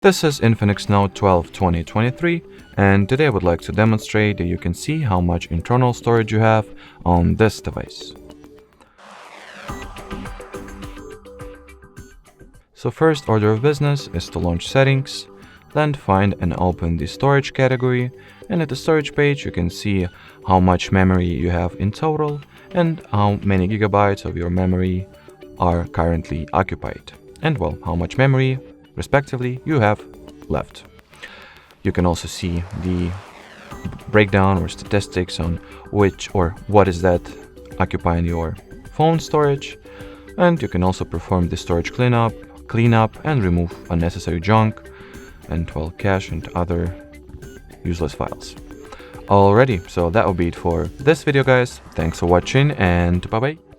This is INFINIX Note 12 2023, and today I would like to demonstrate that you can see how much internal storage you have on this device. So first order of business is to launch settings, then find and open the storage category, and at the storage page you can see how much memory you have in total and how many gigabytes of your memory are currently occupied, and well, how much memory respectively you have left. You can also see the breakdown or statistics on which or what is that occupying your phone storage, and you can also perform the storage cleanup and remove unnecessary junk and well, cache and other useless files. Alrighty, so that will be it for this video, guys. Thanks for watching and bye bye.